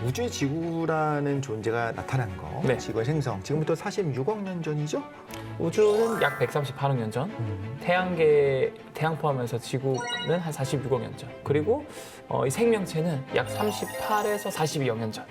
우주의 지구라는 존재가 나타난 거, 네. 지구의 생성, 지금부터 46억 년 전이죠? 우주는 약 138억 년 전, 태양 포함해서 지구는 한 46억 년 전, 그리고 이 생명체는 약 38에서 42억 년 전.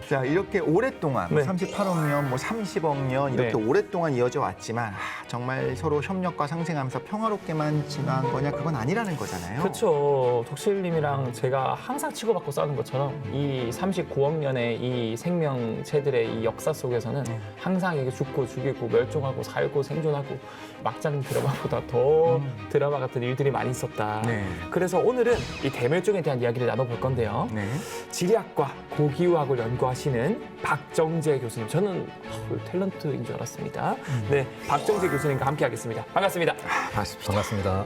자, 이렇게 오랫동안 네. 38억 년, 뭐 30억 년 이렇게 네. 오랫동안 이어져 왔지만 정말 서로 협력과 상생하면서 평화롭게만 진화한 거냐? 그건 아니라는 거잖아요. 그렇죠. 독실님이랑 제가 항상 치고받고 싸우는 것처럼 이 39억 년의 이 생명체들의 이 역사 속에서는 항상 이게 죽고 죽이고 멸종하고 살고 생존하고 막장 드라마보다 더 드라마 같은 일들이 많이 있었다. 네. 그래서 오늘은 이 대멸종에 대한 이야기를 나눠볼 건데요. 네. 지리학과 고기유학을 연구하시는 박정재 교수님. 저는 탤런트인 줄 알았습니다. 네, 박정재 교수님과 함께하겠습니다. 반갑습니다. 반갑습니다. 반갑습니다.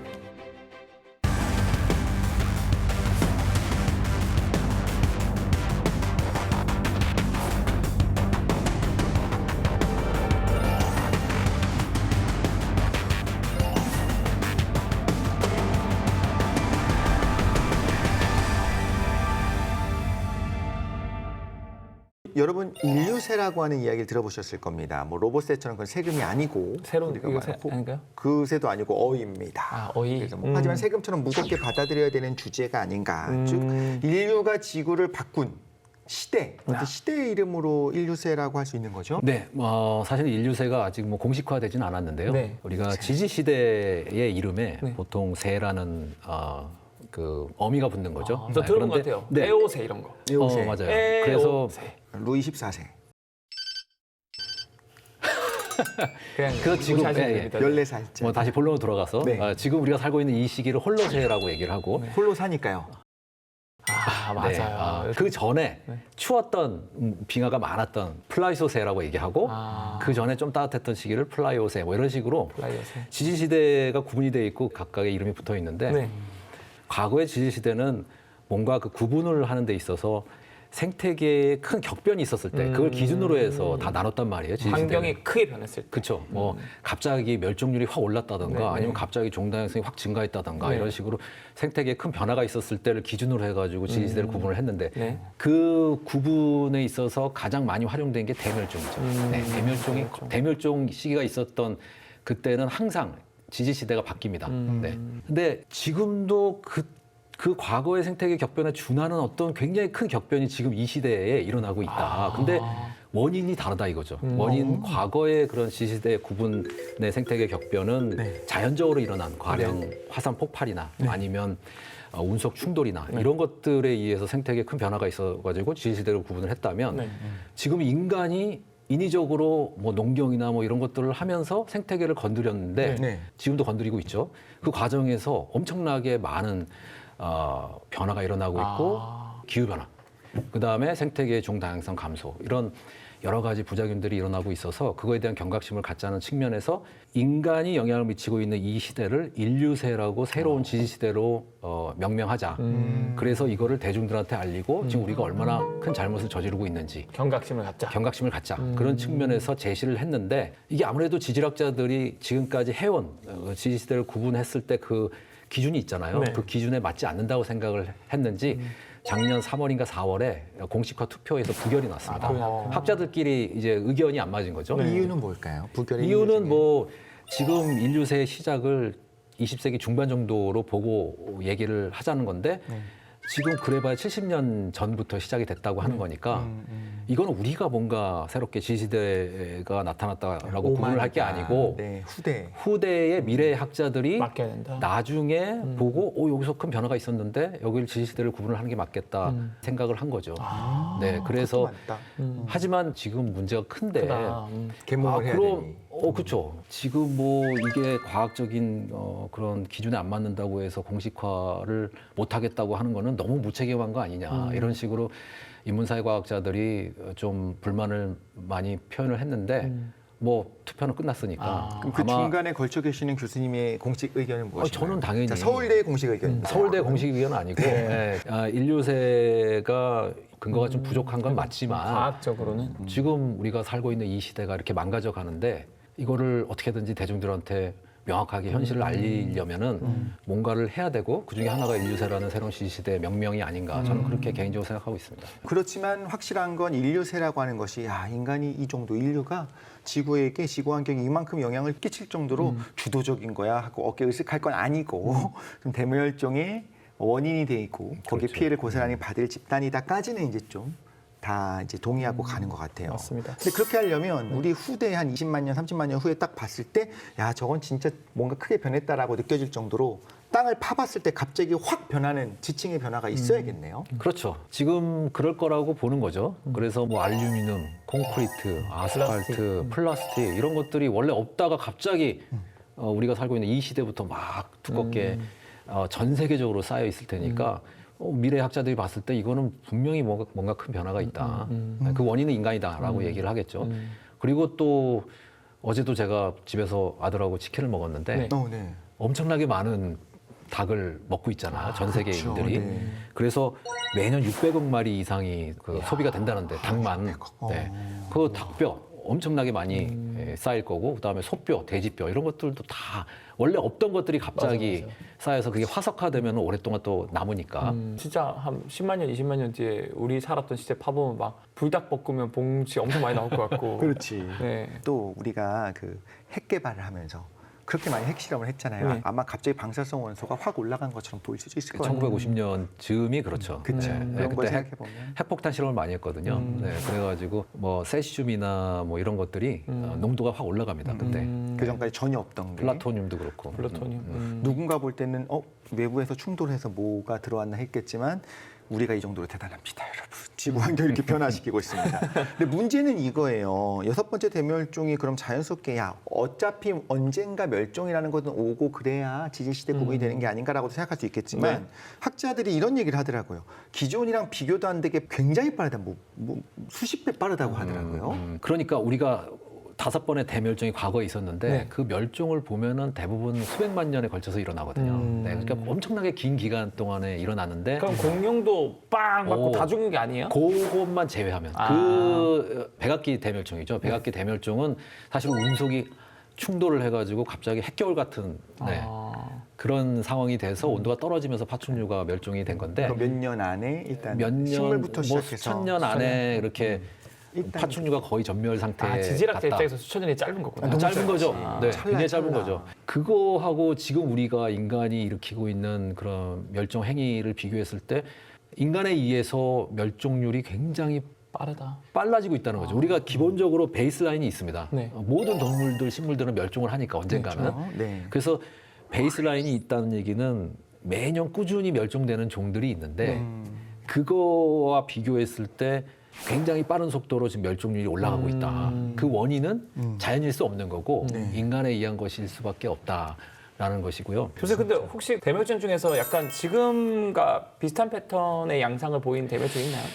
여러분 인류세라고 하는 이야기를 들어보셨을 겁니다. 뭐 로봇세처럼 그건 세금이 아니고 새로운 우리가 이거 새 말하고 아닌가요? 그 세도 아니고 어입니다. 아, 어이. 그래서 뭐 하지만 세금처럼 무겁게 받아들여야 되는 주제가 아닌가. 즉 인류가 지구를 바꾼 시대, 어떤 시대의 이름으로 인류세라고 할 수 있는 거죠. 네, 사실 인류세가 아직 뭐 공식화되지는 않았는데요. 네. 우리가 지지시대의 이름에 네. 보통 세라는 그 어미가 붙는 거죠. 저 들어본 것 같아요. 네. 에오세 이런 거. 에오세. 맞아요. 그래서 에오세. 루이 14세, 그냥 그 지금, 무시하시면 예, 예. 됩니다. 14살짜. 뭐 다시 본론으로 돌아가서 네. 지금 우리가 살고 있는 이 시기를 홀로세라고 얘기를 하고 홀로 사니까요. 아, 네, 맞아요. 그 전에 네. 추웠던 빙하가 많았던 플라이소세라고 얘기하고 아. 그 전에 좀 따뜻했던 시기를 플라이오세 뭐 이런 식으로 플라이어세. 지지시대가 구분이 돼 있고 각각의 이름이 붙어 있는데 네. 과거의 지지시대는 뭔가 그 구분을 하는 데 있어서 생태계에 큰 격변이 있었을 때 그걸 기준으로 해서 다 나눴단 말이에요. 지지시대는. 환경이 크게 변했을 때. 그렇죠. 뭐 갑자기 멸종률이 확 올랐다든가 네, 아니면 네. 갑자기 종다양성이 확 증가했다든가 네. 이런 식으로 생태계에 큰 변화가 있었을 때를 기준으로 해가지고 지지시대를 구분을 했는데 네. 그 구분에 있어서 가장 많이 활용된 게 대멸종이죠. 네, 대멸종 시기가 있었던 그때는 항상 지지시대가 바뀝니다. 네. 근데 지금도 그 과거의 생태계 격변에 준하는 어떤 굉장히 큰 격변이 지금 이 시대에 일어나고 있다. 근데 원인이 다르다 이거죠. 과거의 그런 지시대 구분의 생태계 격변은 네. 자연적으로 일어난 과령 화산 폭발이나 아니면 운석 충돌이나 이런 것들에 의해서 생태계에 큰 변화가 있어가지고 지시대로 구분을 했다면 네. 지금 인간이 인위적으로 뭐 농경이나 뭐 이런 것들을 하면서 생태계를 건드렸는데 네. 지금도 건드리고 있죠. 그 과정에서 엄청나게 많은 변화가 일어나고 있고 기후 변화, 그 다음에 생태계의 종다양성 감소 이런 여러 가지 부작용들이 일어나고 있어서 그거에 대한 경각심을 갖자는 측면에서 인간이 영향을 미치고 있는 이 시대를 인류세라고 새로운 지지시대로 명명하자. 그래서 이거를 대중들한테 알리고 지금 우리가 얼마나 큰 잘못을 저지르고 있는지 경각심을 갖자. 경각심을 갖자. 그런 측면에서 제시를 했는데 이게 아무래도 지질학자들이 지금까지 해온 지지시대를 구분했을 때 그 기준이 있잖아요. 네. 그 기준에 맞지 않는다고 생각을 했는지 작년 3월인가 4월에 공식화 투표에서 부결이 났습니다. 학자들끼리 이제 의견이 안 맞은 거죠. 이유는 뭘까요? 부결의 이유는 중에? 뭐 지금 인류세의 시작을 20세기 중반 정도로 보고 얘기를 하자는 건데 지금 그래봐야 70년 전부터 시작이 됐다고 하는 거니까 이거는 우리가 뭔가 새롭게 지시대가 나타났다라고 구분을 할 게 아니고 네, 후대의 미래의 학자들이 맡겨야 된다. 나중에 보고 여기서 큰 변화가 있었는데 여기를 지시대를 구분을 하는 게 맞겠다 생각을 한 거죠. 네, 그래서 맞다. 하지만 지금 문제가 큰데 크다. 개몽을 해야 되니. 그렇죠. 지금 뭐 이게 과학적인 그런 기준에 안 맞는다고 해서 공식화를 못 하겠다고 하는 거는 너무 무책임한 거 아니냐 이런 식으로 인문사회 과학자들이 좀 불만을 많이 표현을 했는데 뭐 투표는 끝났으니까 그럼 그 중간에 걸쳐 계시는 교수님의 공식 의견은 무엇인가요? 저는 당연히 자, 서울대 공식 의견입니다. 서울대 공식 의견은 아니고 인류세가 근거가 좀 부족한 건 맞지만 과학적으로는 지금 우리가 살고 있는 이 시대가 이렇게 망가져 가는데 이거를 어떻게든지 대중들한테 명확하게 현실을 알리려면은 뭔가를 해야 되고 그 중에 하나가 인류세라는 새로운 시대의 명명이 아닌가 저는 그렇게 개인적으로 생각하고 있습니다. 그렇지만 확실한 건 인류세라고 하는 것이 인간이 이 정도 인류가 지구에게 지구 환경에 이만큼 영향을 끼칠 정도로 주도적인 거야 하고 어깨 으쓱할 건 아니고 좀 대멸종의 원인이 돼 있고 거기에 그렇죠. 피해를 고스란히 받을 집단이다까지는 이제 좀 다 이제 동의하고 가는 것 같아요. 맞습니다. 근데 그렇게 하려면 우리 후대 한 20만 년, 30만 년 후에 딱 봤을 때 저건 진짜 뭔가 크게 변했다라고 느껴질 정도로 땅을 파봤을 때 갑자기 확 변하는 지층의 변화가 있어야겠네요. 그렇죠. 지금 그럴 거라고 보는 거죠. 그래서 뭐 알루미늄, 콘크리트, 아스팔트, 플라스틱 이런 것들이 원래 없다가 갑자기 우리가 살고 있는 이 시대부터 막 두껍게 전 세계적으로 쌓여 있을 테니까 미래 학자들이 봤을 때 이거는 분명히 뭔가 큰 변화가 있다. 그 원인은 인간이다라고 얘기를 하겠죠. 그리고 또 어제도 제가 집에서 아들하고 치킨을 먹었는데 네. 네. 엄청나게 많은 닭을 먹고 있잖아요. 전 세계인들이. 그렇죠. 네. 그래서 매년 600억 마리 이상이 그 소비가 된다는데 닭만. 네. 그 닭뼈 엄청나게 많이 쌓일 거고 그다음에 소뼈, 돼지뼈 이런 것들도 다 원래 없던 것들이 갑자기 맞아요. 쌓여서 그게 화석화되면 오랫동안 또 남으니까. 진짜 한 10만 년, 20만 년 뒤에 우리 살았던 시대 파보면 막 불닭볶음면 봉지 엄청 많이 나올 것 같고. 그렇지. 네. 또 우리가 그 핵 개발을 하면서 그렇게 많이 핵실험을 했잖아요. 네. 아마 갑자기 방사성 원소가 확 올라간 것처럼 보일 수도 있을 것 같아요. 1950년 즈음이 그렇죠. 그치. 그런 걸 그때 생각해보면. 핵폭탄 실험을 많이 했거든요. 네, 그래가지고 뭐 세시즘이나 뭐 이런 것들이 농도가 확 올라갑니다. 그때 그 전까지 전혀 없던 게 플라토늄도 그렇고. 플루토늄. 누군가 볼 때는 외부에서 충돌해서 뭐가 들어왔나 했겠지만 우리가 이 정도로 대단합니다, 여러분. 지구 환경 이렇게 변화시키고 있습니다. 근데 문제는 이거예요. 6번째 대멸종이 그럼 자연스럽게 어차피 언젠가 멸종이라는 것은 오고 그래야 지질시대 구분이 되는 게 아닌가라고도 생각할 수 있겠지만 네. 학자들이 이런 얘기를 하더라고요. 기존이랑 비교도 안 되게 굉장히 빠르다. 뭐 수십 배 빠르다고 하더라고요. 그러니까 우리가 5번의 대멸종이 과거에 있었는데 네. 그 멸종을 보면은 대부분 수백만 년에 걸쳐서 일어나거든요. 네, 그러니까 엄청나게 긴 기간 동안에 일어났는데 그럼 공룡도 빵 맞고 오. 다 죽은 게 아니에요? 그것만 제외하면 그 백악기 대멸종이죠. 백악기 대멸종은 사실 운석이 충돌을 해가지고 갑자기 핵겨울 같은 그런 상황이 돼서 온도가 떨어지면서 파충류가 멸종이 된 건데 그럼 몇 년 안에 일단 몇 년, 식물부터 뭐 시작해서 수천 년 안에 이렇게 일단 파충류가 거의 전멸 상태에 지질학자 갔다. 입장에서 수천 년이 짧은 거구나. 너무 짧은 거죠. 네, 찰나, 굉장히 짧은 찰나. 거죠. 그거하고 지금 우리가 인간이 일으키고 있는 그런 멸종 행위를 비교했을 때 인간에 의해서 멸종률이 굉장히 빠르다. 빨라지고 있다는 거죠. 우리가 기본적으로 베이스라인이 있습니다. 네. 모든 동물들, 식물들은 멸종을 하니까 언젠가는. 그렇죠. 네. 그래서 베이스라인이 있다는 얘기는 매년 꾸준히 멸종되는 종들이 있는데 그거와 비교했을 때 굉장히 빠른 속도로 지금 멸종률이 올라가고 있다. 그 원인은 자연일 수 없는 거고 네. 인간에 의한 것일 수밖에 없다라는 것이고요. 교수님 근데 혹시 대멸종 중에서 약간 지금과 비슷한 패턴의 양상을 보이는 대멸종 있나요?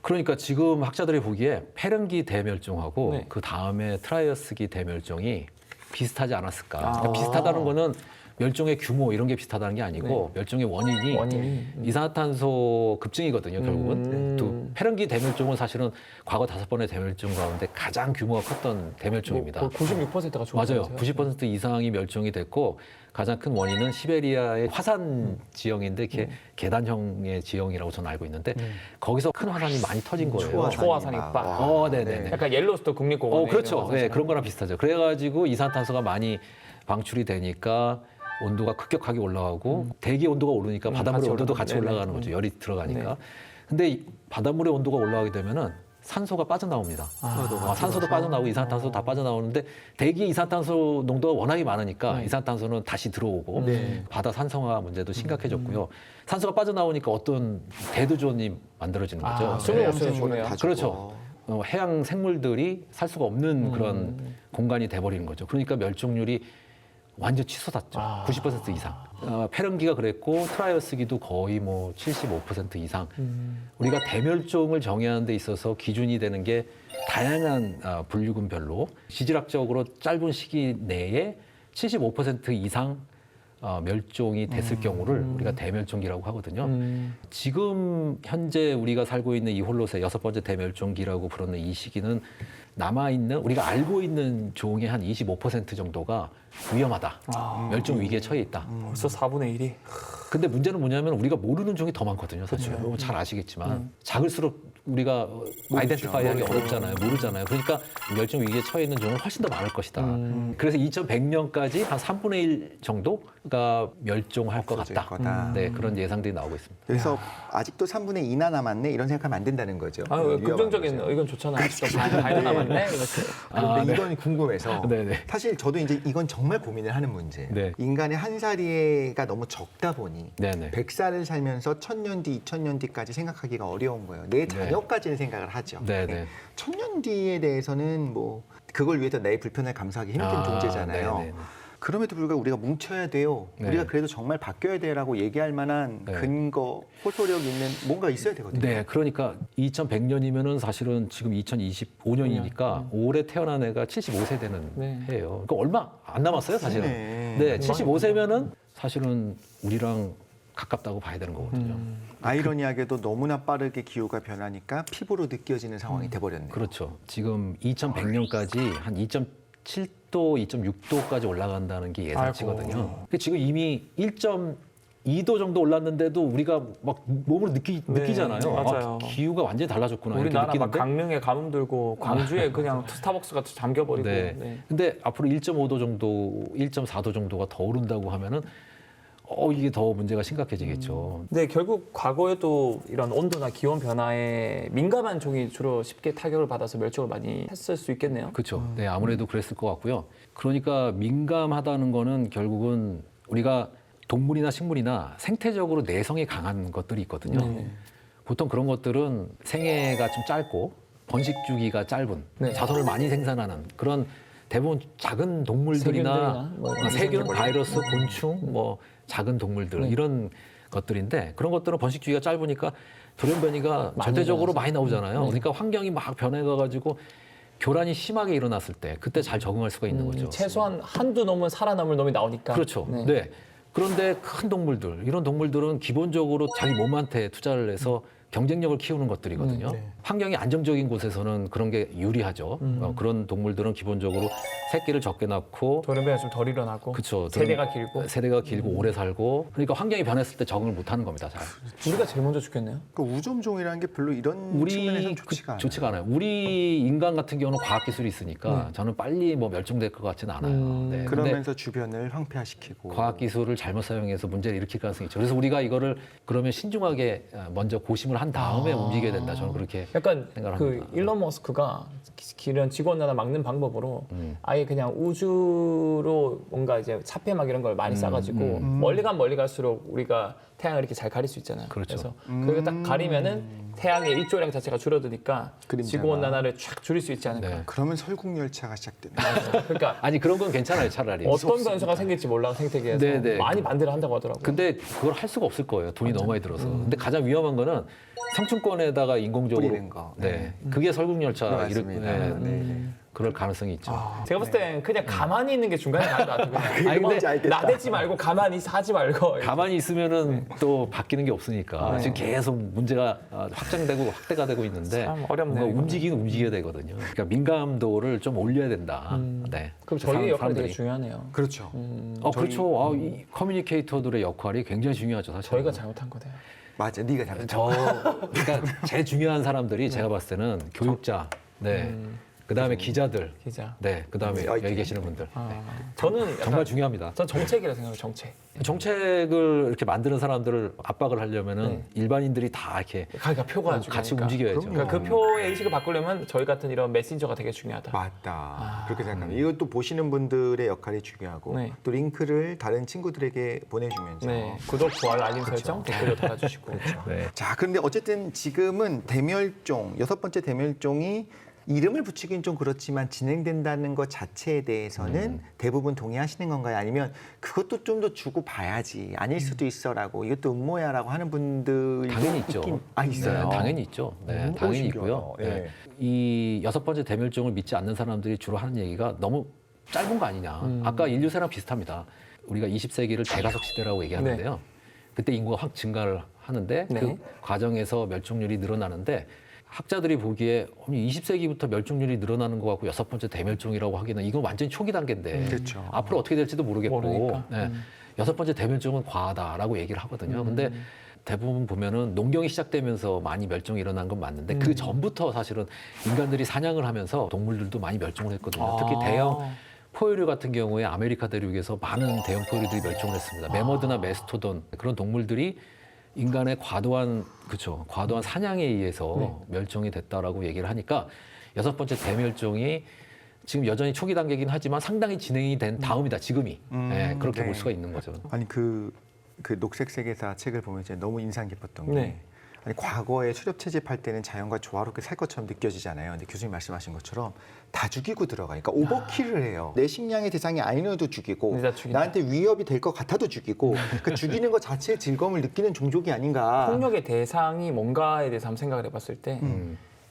그러니까 지금 학자들이 보기에 페른기 대멸종하고 네. 그 다음에 트라이어스기 대멸종이 비슷하지 않았을까. 그러니까 아. 비슷하다는 거는 멸종의 규모 이런 게 비슷하다는 게 아니고 멸종의 원인이 이산화탄소 급증이거든요. 결국은 또 페른기 대멸종은 사실은 과거 5번의 대멸종 가운데 가장 규모가 컸던 대멸종입니다. 96%가 맞아요. 90% 이상이 멸종이 됐고 가장 큰 원인은 시베리아의 화산 지형인데 이렇게 계단형의 지형이라고 저는 알고 있는데 거기서 큰 화산이 많이 터진 거예요. 초화산이 막. 빡. 와, 네네네. 약간 옐로스톤 국립공원. 그렇죠. 네, 그런 거랑 비슷하죠. 그래가지고 이산탄소가 많이 방출이 되니까 온도가 급격하게 올라가고 대기 온도가 오르니까 바닷물의 같이 온도도 올라가고. 같이 네네. 올라가는 거죠. 열이 들어가니까. 네. 근데 이 바닷물의 온도가 올라가게 되면은 산소가 빠져나옵니다. 산소도 빠져나오고 이산탄소도 다 빠져나오는데 대기 이산탄소 농도가 워낙에 많으니까 이산탄소는 다시 들어오고 바다 산성화 문제도 심각해졌고요. 산소가 빠져나오니까 어떤 데드존이 만들어지는 거죠. 숨을 못 쉬는 생물은 거네요. 다 죽어. 그렇죠. 해양 생물들이 살 수가 없는 그런 공간이 돼버리는 거죠. 그러니까 멸종률이 완전 치솟았죠. 90% 이상. 페른기가 그랬고 트라이어스기도 거의 뭐 75% 이상. 우리가 대멸종을 정의하는 데 있어서 기준이 되는 게 다양한 분류군별로 지질학적으로 짧은 시기 내에 75% 이상 멸종이 됐을 경우를 우리가 대멸종기라고 하거든요. 지금 현재 우리가 살고 있는 이 홀롯의 6번째 대멸종기라고 부르는 이 시기는 남아있는 우리가 알고 있는 종의 한 25% 정도가 위험하다. 멸종 위기에 처해 있다. 벌써 4분의 1이. 근데 문제는 뭐냐면 우리가 모르는 종이 더 많거든요. 사실 여러분 잘 아시겠지만 작을수록 우리가 아이덴티파이하기 어렵잖아요. 모르잖아요. 그러니까 멸종 위기에 처해 있는 종은 훨씬 더 많을 것이다. 그래서 2100년까지 한 3분의 1 정도가 멸종할 것 없어질 같다. 거다. 네, 그런 예상들이 나오고 있습니다. 그래서 아직도 3분의 2나 남았네 이런 생각하면 안 된다는 거죠. 아, 위험한 긍정적인 거죠. 의견 좋잖아요. 아직도 반 남았네. 이렇게. 그런데 이건 궁금해서 네네. 사실 저도 이제 이건 정말 고민을 하는 문제예요. 네. 인간의 한 살이가 너무 적다 보니 네네. 100살을 살면서 1000년 뒤, 2000년 뒤까지 생각하기가 어려운 거예요. 내 자녀까지는 생각을 하죠. 네네. 1000년 뒤에 대해서는 뭐 그걸 위해서 내 불편을 감수하기 힘든 존재잖아요. 네네네. 그럼에도 불구하고 우리가 뭉쳐야 돼요. 네. 우리가 그래도 정말 바뀌어야 돼라고 얘기할 만한 네. 근거, 호소력 있는 뭔가 있어야 되거든요. 네, 그러니까 2100년이면은 사실은 지금 2025년이니까 올해 태어난 애가 75세 되는 네. 해예요. 그러니까 얼마 안 남았어요, 사실은. 그러네. 네, 75세면은 사실은 우리랑 가깝다고 봐야 되는 거거든요. 아이러니하게도 너무나 빠르게 기후가 변하니까 피부로 느껴지는 상황이 돼버렸네요. 그렇죠. 지금 2100년까지 한 2.7도, 2.6도까지 올라간다는 게 예상치거든요. 아이고. 근데 지금 이미 1.2도 정도 올랐는데도 우리가 막 몸으로 느끼잖아요. 맞아요. 기후가 완전히 달라졌구나. 이렇게 우리나라 막 느끼는데. 강릉에 가뭄 들고 광주에 그냥 스타벅스가 잠겨버리고. 네. 네. 근데 앞으로 1.5도 정도, 1.4도 정도가 더 오른다고 하면은 이게 더 문제가 심각해지겠죠. 근데 결국 과거에도 이런 온도나 기온 변화에 민감한 종이 주로 쉽게 타격을 받아서 멸종을 많이 했을 수 있겠네요. 그렇죠. 네, 아무래도 그랬을 것 같고요. 그러니까 민감하다는 거는 결국은 우리가 동물이나 식물이나 생태적으로 내성이 강한 것들이 있거든요. 보통 그런 것들은 생애가 좀 짧고 번식 주기가 짧은 네. 자손을 많이 생산하는 그런 대부분 작은 동물들이나 세균들이나 뭐 이런 세균, 생물들. 바이러스, 곤충, 뭐 작은 동물들 이런 것들인데 그런 것들은 번식 주기가 짧으니까 돌연변이가 많이 절대적으로 일어나서. 많이 나오잖아요. 그러니까 환경이 막 변해가지고 교란이 심하게 일어났을 때 그때 잘 적응할 수가 있는 거죠. 최소한 한두 놈은 살아남을 놈이 나오니까. 그렇죠. 네. 네. 그런데 큰 동물들, 이런 동물들은 기본적으로 자기 몸한테 투자를 해서 경쟁력을 키우는 것들이거든요. 네. 환경이 안정적인 곳에서는 그런 게 유리하죠. 그런 동물들은 기본적으로 새끼를 적게 낳고 돌연변이가 좀 덜 일어나고. 그쵸. 세대가 길고. 세대가 길고 오래 살고 그러니까 환경이 변했을 때 적응을 못 하는 겁니다. 잘. 우리가 제일 먼저 죽겠네요. 그 우점종이라는 게 별로 이런 측면에서는 좋지가 않아요. 좋지가 않아요. 우리 인간 같은 경우는 과학 기술이 있으니까 저는 빨리 뭐 멸종될 것 같지는 않아요. 네. 근데 그러면서 주변을 황폐화시키고 과학 기술을 잘못 사용해서 문제를 일으킬 가능성이 있죠. 그래서 우리가 이거를 그러면 신중하게 먼저 고심을 한 다음에 움직여야 된다. 저는 그렇게 약간 생각을 그 합니다. 일론 머스크가 이런 지구온난화 막는 방법으로 아예 그냥 우주로 뭔가 이제 차폐막 이런 걸 많이 싸가지고 멀리 가면 멀리 갈수록 우리가 태양을 이렇게 잘 가릴 수 있잖아요. 그렇죠. 래서 그걸 딱 가리면은 태양의 일조량 자체가 줄어드니까 그림자가. 지구온난화를 쫙 줄일 수 있지 않을까. 네. 그러면 설국열차가 시작되네. 그러니까 아니 그런 건 괜찮아요. 차라리. 어떤 변수가 생길지 몰라 생태계에서 네, 네. 많이 반대를 한다고 하더라고요. 근데 그걸 할 수가 없을 거예요. 돈이 너무 많이 들어서. 근데 가장 위험한 거는 성층권에다가 인공적으로 뿌리는 거. 네. 그게 설국열차 네, 맞습니다. 네. 그럴 가능성이 있죠. 제가 봤을 땐 그냥 가만히 있는 게 중간에 가는 것 같아요. 그냥. 아니, 근데 뭔지 알겠다. 나대지 말고 가만히 하지 말고. 가만히 있으면은 또 바뀌는 게 없으니까 네. 지금 계속 문제가 확장되고 확대가 되고 있는데 참 어렵네요, 뭔가 이거는. 움직이긴 움직여야 되거든요. 그러니까 민감도를 좀 올려야 된다. 네. 그럼 저희 역할이 되게 사람들이. 중요하네요. 그렇죠. 그렇죠. 이 커뮤니케이터들의 역할이 굉장히 중요하죠. 사실. 저희가 잘못한 거네요. 맞아, 네가 잘했 그러니까 제일 중요한 사람들이 제가 봤을 때는 교육자, 네, 그 다음에 기자들, 기자. 네, 그 다음에 여기 계시는 분들. 저는 약간 정말 중요합니다. 전 정책이라 생각해요. 정책. 정책을 이렇게 만드는 사람들을 압박을 하려면은 일반인들이 다 이렇게 가니까 표가 중요하니까. 같이 움직여야죠. 그럼요. 그러니까 그 표의 의식을 바꾸려면 저희 같은 이런 메신저가 되게 중요하다. 맞다. 그렇게 생각합니다. 이것도 보시는 분들의 역할이 중요하고 네. 또 링크를 다른 친구들에게 보내주면서 네. 구독, 좋아요, 알림 설정, 댓글도 달아주시고. 네. 자, 그런데 어쨌든 지금은 대멸종, 6번째 대멸종이 이름을 붙이긴 좀 그렇지만 진행된다는 것 자체에 대해서는 대부분 동의하시는 건가요? 아니면 그것도 좀 더 주고 봐야지 아닐 수도 있어라고 이것도 음모야라고 하는 분들도 당연히 있죠. 있어요. 네, 당연히 있죠. 네, 당연히 있고요. 신기하다. 네. 이 6번째 대멸종을 믿지 않는 사람들이 주로 하는 얘기가 너무 짧은 거 아니냐. 아까 인류세랑 비슷합니다. 우리가 20세기를 대가석 시대라고 얘기하는데요. 그때 인구가 확 증가를 하는데 네. 그 과정에서 멸종률이 늘어나는데 학자들이 보기에 20세기부터 멸종률이 늘어나는 것 같고 6번째 대멸종이라고 하기는 이건 완전히 초기 단계인데 그렇죠. 앞으로 어떻게 될지도 모르겠고 모르니까. 네. 6번째 대멸종은 과하다라고 얘기를 하거든요. 근데 대부분 보면은 농경이 시작되면서 많이 멸종이 일어난 건 맞는데 그 전부터 사실은 인간들이 사냥을 하면서 동물들도 많이 멸종을 했거든요. 특히 대형 포유류 같은 경우에 아메리카 대륙에서 많은 대형 포유류들이 멸종을 했습니다. 메머드나 메스토돈 그런 동물들이 인간의 과도한 사냥에 의해서 멸종이 됐다라고 얘기를 하니까 6번째 대멸종이 지금 여전히 초기 단계이긴 하지만 상당히 진행이 된 다음이다. 지금이 그렇게 네. 볼 수가 있는 거죠. 아니 그 녹색 세계사 책을 보면 이제 너무 인상 깊었던 게 네. 아니 과거에 수렵 채집할 때는 자연과 조화롭게 살 것처럼 느껴지잖아요. 근데 교수님 말씀하신 것처럼 다 죽이고 들어가니까 오버킬을 해요. 내 식량의 대상이 아니어도 죽이고 진짜 죽인다. 나한테 위협이 될 것 같아도 죽이고 그 죽이는 것 자체의 즐거움을 느끼는 종족이 아닌가. 폭력의 대상이 뭔가에 대해서 한번 생각을 해봤을 때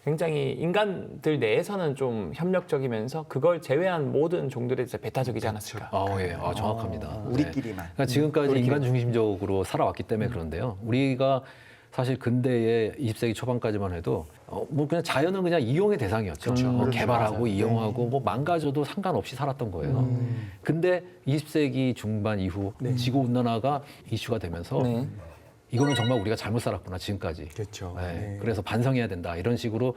굉장히 인간들 내에서는 좀 협력적이면서 그걸 제외한 모든 종들에 대해서 배타적이지 않았을까. 정확합니다. 우리끼리만. 그러니까 지금까지 우리끼리. 인간 중심적으로 살아왔기 때문에 그런데요. 우리가 사실 근대의 20세기 초반까지만 해도 뭐 그냥 자연은 그냥 이용의 대상이었죠. 그렇죠. 개발하고 맞아요. 이용하고 뭐 망가져도 상관없이 살았던 거예요. 근데 20세기 중반 이후 지구 온난화가 이슈가 되면서 네. 이거는 정말 우리가 잘못 살았구나 지금까지. 그렇죠. 네. 네. 그래서 반성해야 된다 이런 식으로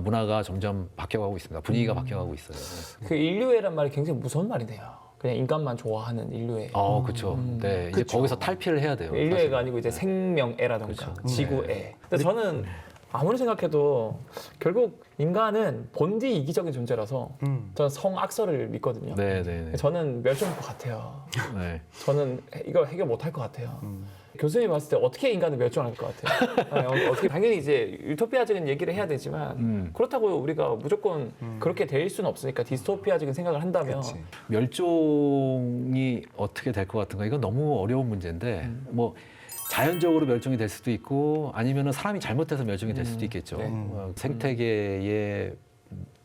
문화가 점점 바뀌어가고 있습니다. 분위기가 바뀌어가고 있어요. 그 인류애란 말이 굉장히 무서운 말이네요. 그냥 인간만 좋아하는 인류애. 그렇죠. 네, 이제 그쵸. 거기서 탈피를 해야 돼요. 인류애가 사실은. 아니고 이제 생명애라던가 그렇죠. 지구애. 근데 저는 아무리 생각해도 결국 인간은 본디 이기적인 존재라서 저는 성악설을 믿거든요. 네, 네, 네. 저는 멸종할 것 같아요. 네. 저는 이걸 해결 못 할 것 같아요. 교수님이 봤을 때 어떻게 인간을 멸종할 것 같아요? 아니, 어떻게 당연히 이제 유토피아적인 얘기를 해야 되지만 그렇다고 우리가 무조건 그렇게 될 수는 없으니까 디스토피아적인 생각을 한다면 그치. 멸종이 어떻게 될 것 같은가 이건 너무 어려운 문제인데 뭐 자연적으로 멸종이 될 수도 있고 아니면은 사람이 잘못해서 멸종이 될 수도 있겠죠. 네. 생태계의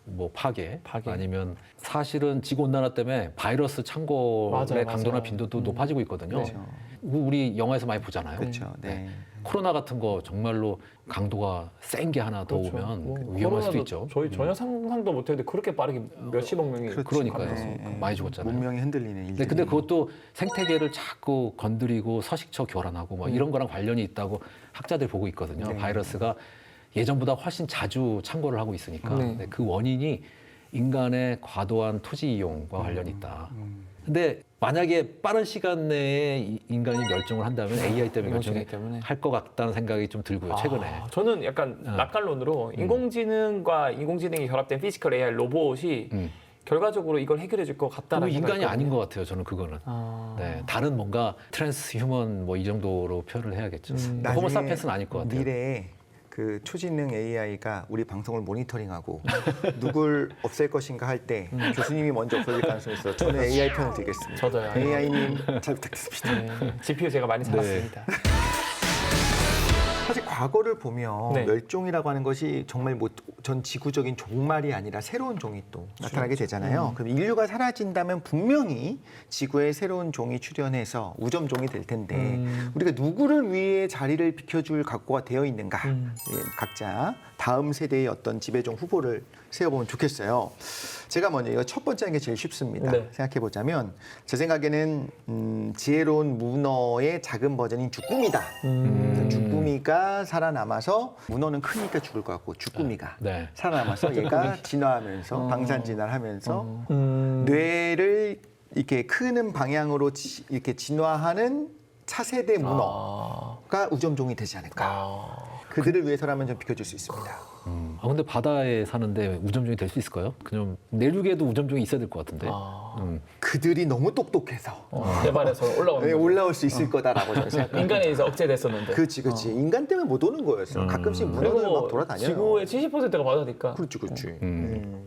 뭐 파괴, 파괴. 아니면 사실은 지구 온난화 때문에 바이러스 창궐의 맞아요, 강도나 맞아요. 빈도도 높아지고 있거든요. 그렇죠. 우리 영화에서 많이 보잖아요. 그렇죠. 네. 코로나 같은 거 정말로 강도가 센 게 하나 더 그렇죠. 오면 뭐 위험할 수도 코로나도 있죠. 저희 전혀 상상도 못했는데 그렇게 빠르게 몇십억 명이 그렇죠. 그러니까요. 네. 많이 죽었잖아요. 문명이 흔들리는 일들이. 네, 근데 그것도 생태계를 자꾸 건드리고 서식처 교란하고 뭐 이런 거랑 관련이 있다고 학자들이 보고 있거든요. 네. 바이러스가 예전보다 훨씬 자주 창궐을 하고 있으니까 네. 네, 그 원인이 인간의 과도한 토지 이용과 관련이 있다. 근데 만약에 빠른 시간 내에 인간이 멸종을 한다면 AI 때문에 인공지능 멸종이 때문에. 할 것 같다는 생각이 좀 들고요. 최근에. 저는 약간 낙관론으로 인공지능과 인공지능이 결합된 피지컬 AI 로봇이 결과적으로 이걸 해결해 줄 것 그리고 같다는 인간이 아닌 것 같아요. 저는 그거는. 아. 네, 다른 뭔가 트랜스 휴먼 뭐 이 정도로 표현을 해야겠죠. 나중에 호모사피엔스는 아닐 것 같아요. 미래에 그 초지능 AI가 우리 방송을 모니터링하고 누굴 없앨 것인가 할 때 교수님이 먼저 없어질 가능성이 있어요. 저는 AI 편을 들겠습니다. 저도요. AI님 잘 부탁드립니다. 네. GPU 제가 많이 살았습니다. 사실 과거를 보면 네. 멸종이라고 하는 것이 정말 뭐 전 지구적인 종말이 아니라 새로운 종이 또 나타나게 되잖아요. 그럼 인류가 사라진다면 분명히 지구에 새로운 종이 출현해서 우점종이 될 텐데 우리가 누구를 위해 자리를 비켜줄 각오가 되어 있는가? 예, 각자 다음 세대의 어떤 지배종 후보를 세워보면 좋겠어요. 제가 먼저 이거 첫 번째 하는 게 제일 쉽습니다. 네. 생각해 보자면 제 생각에는 지혜로운 문어의 작은 버전인 주꾸미다. 주꾸미가 살아남아서 문어는 크니까 죽을 것 같고 주꾸미가 네. 살아남아서 얘가 진화하면서 방산진화하면서 뇌를 이렇게 크는 방향으로 이렇게 진화하는 차세대 문어가 우점종이 되지 않을까. 그들을 위해서라면 좀 비켜줄 수 있습니다. 근데 바다에 사는데 우점종이 될 수 있을까요? 그냥 내륙에도 우점종이 있어야 될 것 같은데. 그들이 너무 똑똑해서 개발해서 올라오는 네, 거죠. 올라올 수 있을 거다라고 저는 생각합니다. 인간에 의해서 억제됐었는데. 그렇지. 인간 때문에 못 오는 거였어. 가끔씩 문어들 막 돌아다녀요. 지구의 70%가 바다니까. 그렇지.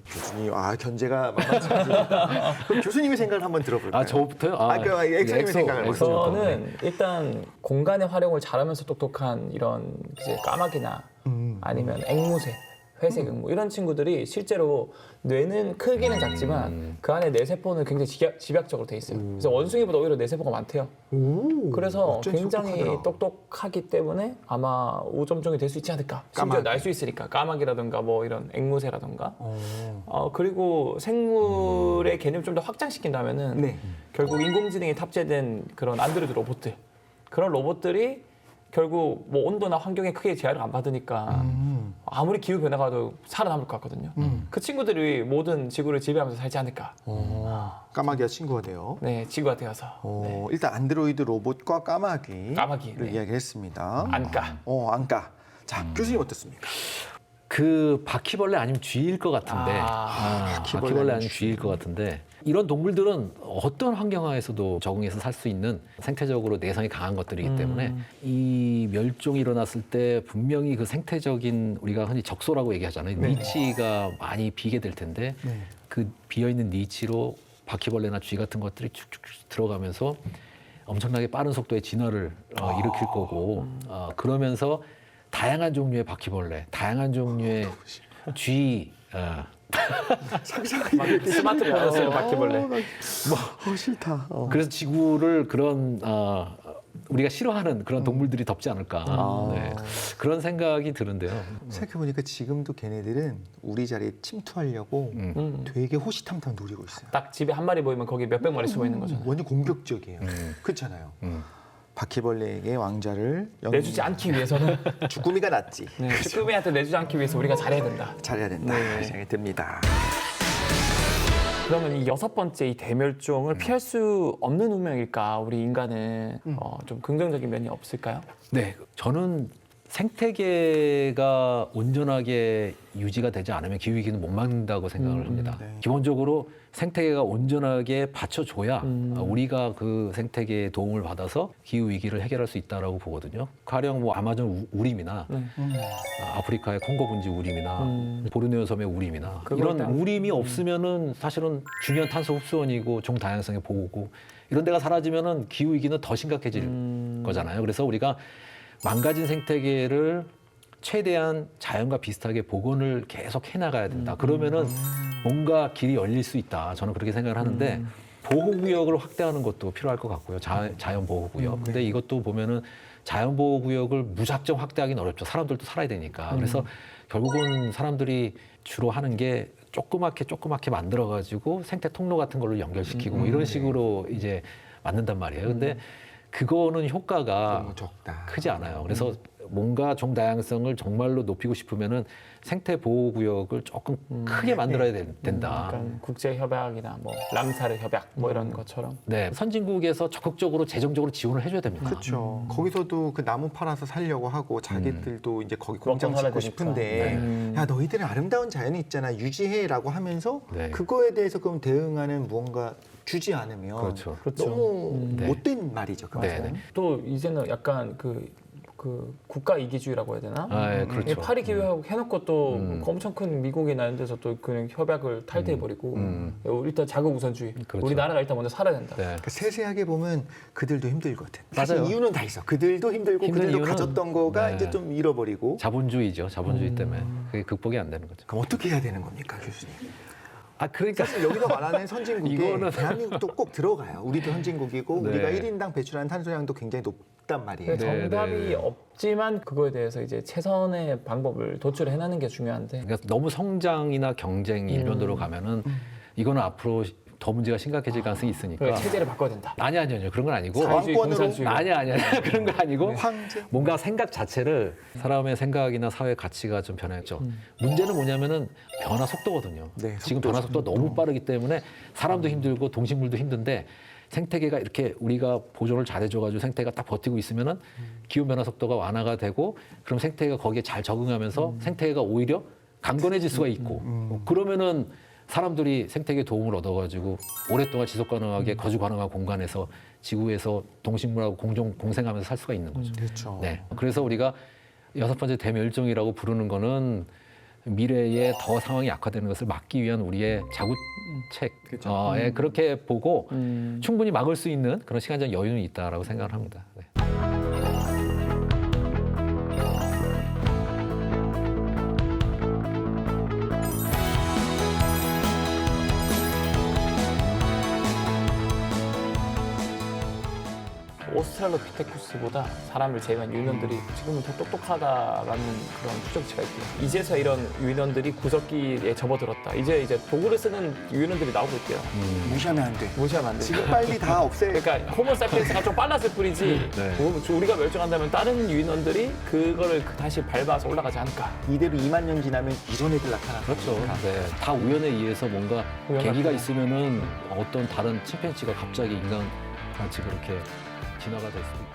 교수님, 견제가 만만치 않습니다. 그럼 교수님의 생각을 한번 들어볼까요? 아, 저부터요? 그 엑소님의 생각을 먼저. 저는 일단 공간의 활용을 잘하면서 똑똑한 이런 이제 까마귀나 아니면 앵무새 회색 응모 이런 친구들이 실제로 뇌는 크기는 작지만 그 안에 뇌세포는 굉장히 집약적으로 돼 있어요. 그래서 원숭이보다 오히려 뇌세포가 많대요. 그래서 어쩐지 굉장히 똑똑하더라. 똑똑하기 때문에 아마 우점종이 될 수 있지 않을까. 심지어 까마귀. 날 수 있으니까 까마귀라든가 뭐 이런 앵무새라든가. 그리고 생물의 개념을 좀 더 확장시킨다면은 네. 결국 인공지능이 탑재된 그런 안드로이드 로봇들 그런 로봇들이 결국 뭐 온도나 환경에 크게 제한을 안 받으니까 아무리 기후 변화가 도 살아남을 것 같거든요. 그 친구들이 모든 지구를 지배하면서 살지 않을까. 까마귀와 친구가 돼요. 네, 지구가 되어서. 네. 일단 안드로이드 로봇과 까마귀를 네. 이야기했습니다. 안까. 안까. 자, 교수님 어떻습니까? 그 바퀴벌레 아니면 쥐일 것 같은데 바퀴벌레 아니면 쥐일 것 같은데 이런 동물들은 어떤 환경하에서도 적응해서 살 수 있는 생태적으로 내성이 강한 것들이기 때문에 이 멸종이 일어났을 때 분명히 그 생태적인 우리가 흔히 적소라고 얘기하잖아요. 니치가 많이 비게 될 텐데 그 비어있는 니치로 바퀴벌레나 쥐 같은 것들이 쭉쭉쭉 들어가면서 엄청나게 빠른 속도의 진화를 일으킬 거고 그러면서 다양한 종류의 바퀴벌레, 다양한 종류의 쥐, 상상하기 스마트폰을 쓰는 바퀴벌레. 싫다. 그래서 지구를 그런 우리가 싫어하는 그런 동물들이 덮지 않을까 네. 그런 생각이 드는데요. 생각해보니까 지금도 걔네들은 우리 자리에 침투하려고 되게 호시탐탐 노리고 있어요. 딱 집에 한 마리 보이면 거기 몇백 마리 숨어 있는 거잖아요. 완전 공격적이에요. 그렇잖아요. 바퀴벌레에게 왕좌를 내주지 않기 위해서는 주꾸미가 낫지. 네, 쭈꾸미한테 내주지 않기 위해서 우리가 잘해야 된다. 잘해야 된다. 네. 생각이 듭니다. 그러면 이 6번째 이 대멸종을 피할 수 없는 운명일까? 우리 인간은 좀 긍정적인 면이 없을까요? 네, 저는 생태계가 온전하게 유지가 되지 않으면 기후위기는 못 막는다고 생각을 합니다. 네. 기본적으로 생태계가 온전하게 받쳐줘야 우리가 그 생태계의 도움을 받아서 기후위기를 해결할 수 있다고 보거든요. 가령 뭐 아마존 우림이나 아프리카의 콩고 분지 우림이나 보르네오 섬의 우림이나 이런 우림이 없으면은 사실은 중요한 탄소 흡수원이고 종 다양성의 보호고 이런 데가 사라지면은 기후위기는 더 심각해질 거잖아요. 그래서 우리가 망가진 생태계를 최대한 자연과 비슷하게 복원을 계속 해나가야 된다. 그러면은 뭔가 길이 열릴 수 있다. 저는 그렇게 생각을 하는데 보호구역을 확대하는 것도 필요할 것 같고요. 자연보호구역. 근데 이것도 보면은 자연보호구역을 무작정 확대하기는 어렵죠. 사람들도 살아야 되니까. 그래서 결국은 사람들이 주로 하는 게 조그맣게 만들어가지고 생태 통로 같은 걸로 연결시키고 뭐 이런 식으로 이제 만든단 말이에요. 근데 그거는 효과가 너무 적다. 크지 않아요. 그래서 뭔가 종 다양성을 정말로 높이고 싶으면은 생태 보호 구역을 조금 크게 만들어야 된다. 약간 국제 협약이나 뭐 람사르 협약 뭐 이런 것처럼. 네, 선진국에서 적극적으로 재정적으로 지원을 해줘야 됩니다. 그렇죠. 거기서도 그 나무 팔아서 살려고 하고 자기들도 이제 거기 공장 살아야 짓고 되니까. 싶은데 야 너희들은 아름다운 자연이 있잖아 유지해라고 하면서 네. 그거에 대해서 그럼 대응하는 무언가 주지 않으면 그렇죠. 너무 네. 못된 말이죠. 그 네, 말은. 네. 또 이제는 약간 그 국가 이기주의라고 해야 되나? 아, 예, 그렇죠. 파리 기획 해놓고 또 엄청 큰 미국이나 이런 데서 또 그냥 협약을 탈퇴해버리고 일단 자국 우선주의. 그렇죠. 우리나라가 일단 먼저 살아야 된다. 네. 그러니까 세세하게 보면 그들도 힘들거든. 사실 맞아요. 이유는 다 있어. 그들도 힘들고 힘든 그들도 이유는 가졌던 거가 네. 이제 좀 잃어버리고. 자본주의죠. 자본주의 때문에 그게 극복이 안 되는 거죠. 그럼 어떻게 해야 되는 겁니까, 교수님? 아, 그러니까 사실 여기서 말하는 선진국에 이거는- 대한민국도 꼭 들어가요. 우리도 선진국이고 네. 우리가 1인당 배출하는 탄소량도 굉장히 높단 말이에요. 정답이 네. 없지만 그거에 대해서 이제 최선의 방법을 도출해내는 게 중요한데 그러니까 너무 성장이나 경쟁 일변도로 가면은 이거는 앞으로 더 문제가 심각해질 가능성이 있으니까. 그러니까 체제를 바꿔야 된다. 아니요. 그런 건 아니고. 사회주의, 왕권으로 공산주의. 아니야. 그런 건 아니고. 황제? 뭔가 생각 자체를 사람의 생각이나 사회 가치가 좀 변했죠. 문제는 뭐냐면은 변화 속도거든요. 네, 지금 속도죠. 변화 속도가 너무 빠르기 때문에 사람도 힘들고 동식물도 힘든데 생태계가 이렇게 우리가 보존을 잘해줘가지고 생태계가 딱 버티고 있으면은 기후 변화 속도가 완화가 되고 그럼 생태계가 거기에 잘 적응하면서 생태계가 오히려 강건해질 수가 있고 그러면은 사람들이 생태계 도움을 얻어가지고 오랫동안 지속 가능하게 거주 가능한 공간에서 지구에서 동식물하고 공생하면서 살 수가 있는 거죠. 그렇죠. 네. 그래서 우리가 6번째 대멸종이라고 부르는 거는 미래에 더 상황이 악화되는 것을 막기 위한 우리의 자구책에 그렇게 보고 충분히 막을 수 있는 그런 시간적 여유는 있다라고 생각을 합니다. 네. 오스트랄로피테쿠스보다 사람을 제외한 유인원들이 지금은 더 똑똑하다라는 그런 추정치가 있고요. 이제서 이런 유인원들이 구석기에 접어들었다. 이제 도구를 쓰는 유인원들이 나오고 있대요. 무시하면 안 돼. 무시하면 안 돼. 지금 빨리 다 없애. 그러니까 호모사피엔스가 좀 빨랐을 뿐이지 우리가 멸종한다면 다른 유인원들이 그거를 다시 밟아서 올라가지 않을까. 이대로 2만 년 지나면 이런 애들 나타나는 그렇죠. 네. 다 우연에 의해서 뭔가 우연한 계기가 거죠. 있으면은 어떤 다른 침팬지가 갑자기 인간같이 그렇게 진화가 될 수도 있죠.